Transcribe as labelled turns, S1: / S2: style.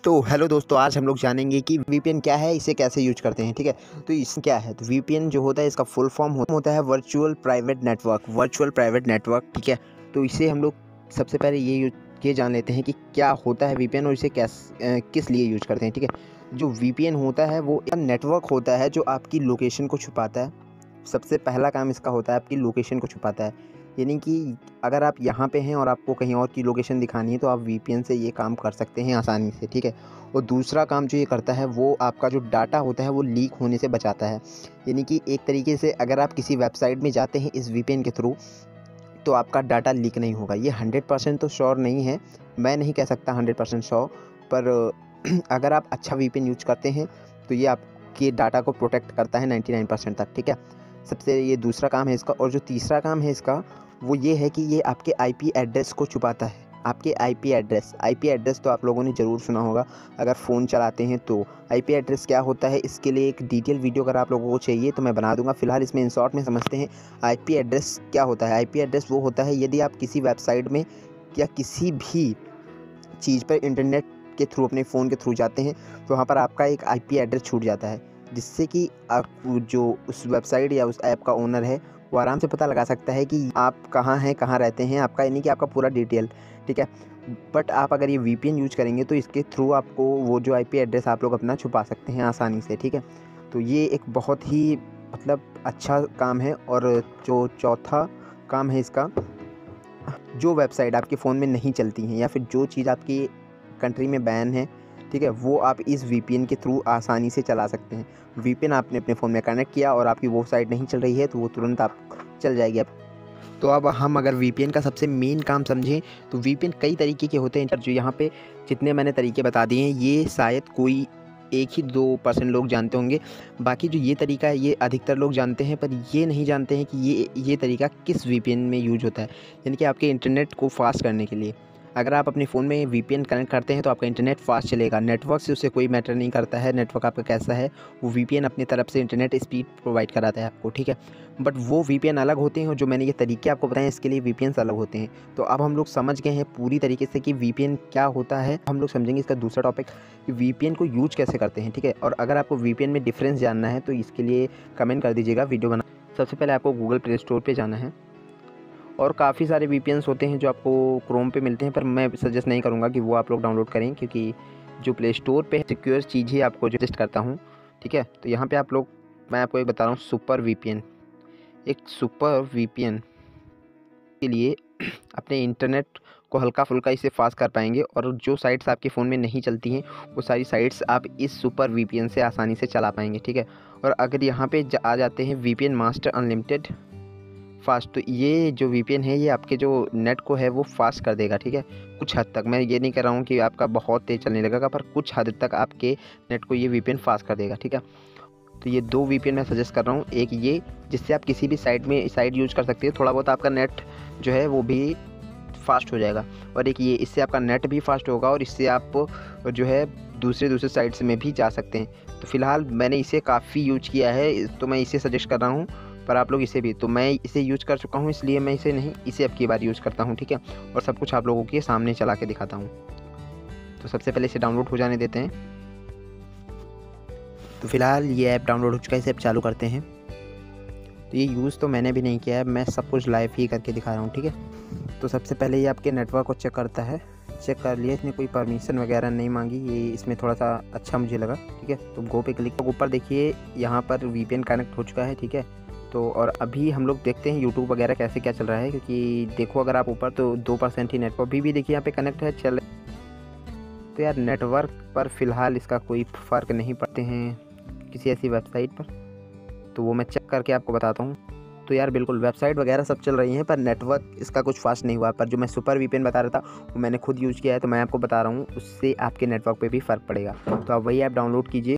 S1: तो हेलो दोस्तों, आज हम लोग जानेंगे कि वीपीएन क्या है, इसे कैसे यूज करते हैं। ठीक है, तो इस क्या है, तो वीपीएन जो होता है इसका फुल फॉर्म होता है वर्चुअल प्राइवेट नेटवर्क। ठीक है, तो इसे हम लोग सबसे पहले ये जान लेते हैं कि क्या होता है वीपीएन और इसे किस लिए यूज करते हैं। ठीक है, जो वीपीएन होता है वो एक नेटवर्क होता है जो आपकी लोकेशन को छुपाता है। सबसे पहला काम इसका होता है आपकी लोकेशन को छुपाता है, यानी कि अगर आप यहाँ पे हैं और आपको कहीं और की लोकेशन दिखानी है तो आप वीपीएन से ये काम कर सकते हैं आसानी से। ठीक है, और दूसरा काम जो ये करता है वो आपका जो डाटा होता है वो लीक होने से बचाता है। यानी कि एक तरीके से अगर आप किसी वेबसाइट में जाते हैं इस वीपीएन के थ्रू तो आपका डाटा लीक नहीं होगा। ये 100% तो श्योर नहीं है, मैं नहीं कह सकता 100% श्योर, पर अगर आप अच्छा वीपीएन यूज करते हैं तो ये आपके डाटा को प्रोटेक्ट करता है 99% तक। ठीक है, सबसे ये दूसरा काम है इसका। और जो तीसरा काम है इसका वो ये है कि ये आपके आईपी एड्रेस को छुपाता है। आपके आईपी एड्रेस तो आप लोगों ने ज़रूर सुना होगा अगर फ़ोन चलाते हैं तो। आईपी एड्रेस क्या होता है, इसके लिए एक डिटेल वीडियो अगर आप लोगों को चाहिए तो मैं बना दूंगा। फिलहाल इसमें इन शॉर्ट में समझते हैं आईपी एड्रेस क्या होता है। आईपी एड्रेस वो होता है यदि आप किसी वेबसाइट में या किसी भी चीज़ पर इंटरनेट के थ्रू अपने फ़ोन के थ्रू जाते हैं तो वहाँ पर आपका एक आईपी एड्रेस छूट जाता है, जिससे कि आप जो उस वेबसाइट या उस ऐप का ओनर है वो आराम से पता लगा सकता है कि आप कहाँ हैं, कहाँ रहते हैं, आपका यानी कि आपका पूरा डिटेल। ठीक है, बट आप अगर ये वीपीएन यूज करेंगे तो इसके थ्रू आपको वो जो आईपी एड्रेस आप लोग अपना छुपा सकते हैं आसानी से। ठीक है, तो ये एक बहुत ही मतलब अच्छा काम है। और जो चौथा काम है इसका, जो वेबसाइट आपके फ़ोन में नहीं चलती हैं या फिर जो चीज़ आपकी कंट्री में बैन है, ठीक है, वो आप इस वीपीएन के थ्रू आसानी से चला सकते हैं। वीपीएन आपने अपने फ़ोन में कनेक्ट किया और आपकी वो साइट नहीं चल रही है तो वो तुरंत आप चल जाएगी। अब तो अब हम अगर वीपीएन का सबसे मेन काम समझें तो वीपीएन कई तरीके के होते हैं। जो यहाँ पे जितने मैंने तरीके बता दिए हैं ये शायद कोई 1 ही 2% लोग जानते होंगे। बाकी जो ये तरीका है ये अधिकतर लोग जानते हैं, पर ये नहीं जानते हैं कि ये तरीका किस वीपीएन में यूज होता है। यानी कि आपके इंटरनेट को फास्ट करने के लिए अगर आप अपने फ़ोन में वीपीएन कनेक्ट करते हैं तो आपका इंटरनेट फास्ट चलेगा। नेटवर्क से उससे कोई मैटर नहीं करता है, नेटवर्क आपका कैसा है, वो वीपीएन अपनी तरफ से इंटरनेट स्पीड प्रोवाइड कराता है आपको। ठीक है, बट वो वीपीएन अलग होते हैं और जो मैंने ये तरीके आपको बताए इसके लिए वीपीएन अलग होते हैं। तो अब हम लोग समझ गए हैं पूरी तरीके से कि वीपीएन क्या होता है। हम लोग समझेंगे इसका दूसरा टॉपिक कि वीपीएन को यूज कैसे करते हैं। ठीक है, और अगर आपको वीपीएन में डिफरेंस जानना है तो इसके लिए कमेंट कर दीजिएगा वीडियो बना। सबसे पहले आपको गूगल प्ले स्टोर पर जाना है और काफ़ी सारे वीपीएन्स होते हैं जो आपको क्रोम पे मिलते हैं, पर मैं सजेस्ट नहीं करूँगा कि वो आप लोग डाउनलोड करें, क्योंकि जो प्ले स्टोर पे सिक्योर चीज़ ही आपको जो सजेस्ट करता हूँ। ठीक है, तो यहाँ पे मैं आपको एक बता रहा हूँ सुपर वीपीएन। एक सुपर वीपीएन के लिए अपने इंटरनेट को हल्का फुल्का इससे फास्ट कर पाएंगे और जो साइट्स आपके फ़ोन में नहीं चलती हैं वो सारी साइट्स आप इस सुपर वीपीएन से आसानी से चला पाएंगे। ठीक है, और अगर यहाँ पे आ जाते हैं वीपीएन मास्टर अनलिमिटेड फास्ट, तो ये जो वीपीएन है ये आपके जो नेट को है वो फास्ट कर देगा। ठीक है, कुछ हद तक, मैं ये नहीं कह रहा हूँ कि आपका बहुत तेज़ चलने लगेगा, पर कुछ हद तक आपके नेट को ये वीपीएन फास्ट कर देगा। ठीक है, तो ये 2 वीपीएन मैं सजेस्ट कर रहा हूँ। एक ये जिससे आप किसी भी साइट यूज कर सकते हैं, थोड़ा बहुत आपका नेट जो है वो भी फास्ट हो जाएगा, और एक ये इससे आपका नेट भी फास्ट होगा और इससे आप जो है दूसरे साइट्स में भी जा सकते हैं। तो फ़िलहाल मैंने इसे काफ़ी यूज किया है तो मैं इसे सजेस्ट कर रहा हूँ, पर आप लोग इसे भी, तो मैं इसे यूज कर चुका हूँ इसलिए मैं इसे अब की बार यूज़ करता हूँ। ठीक है, और सब कुछ आप लोगों के सामने चला के दिखाता हूँ। तो सबसे पहले इसे डाउनलोड हो जाने देते हैं। तो फ़िलहाल ये ऐप डाउनलोड हो चुका है, इसे अब चालू करते हैं। तो ये यूज़ तो मैंने भी नहीं किया है, मैं सब कुछ लाइव ही करके दिखा रहा हूँ। ठीक है, तो सबसे पहले ये आपके नेटवर्क को चेक करता है। चेक कर लिया, इसने कोई परमिशन वगैरह नहीं मांगी, ये इसमें थोड़ा सा अच्छा मुझे लगा। ठीक है, तो गो पे क्लिक, तो ऊपर देखिए यहाँ पर वीपीएन कनेक्ट हो चुका है। ठीक है, तो और अभी हम लोग देखते हैं यूट्यूब वगैरह कैसे क्या चल रहा है, क्योंकि देखो अगर आप ऊपर तो 2% ही नेटवर्क भी देखिए यहाँ पे कनेक्ट है चल। तो यार नेटवर्क पर फ़िलहाल इसका कोई फ़र्क नहीं पड़ते हैं किसी ऐसी वेबसाइट पर, तो वो मैं चेक करके आपको बताता हूँ। तो यार बिल्कुल वेबसाइट वगैरह सब चल रही हैं पर नेटवर्क इसका कुछ फास्ट नहीं हुआ। पर जो मैं सुपर वीपीएन बता रहा था वो मैंने खुद यूज़ किया है, तो मैं आपको बता रहा हूँ उससे आपके नेटवर्क पे भी फ़र्क पड़ेगा। तो आप वही ऐप डाउनलोड कीजिए।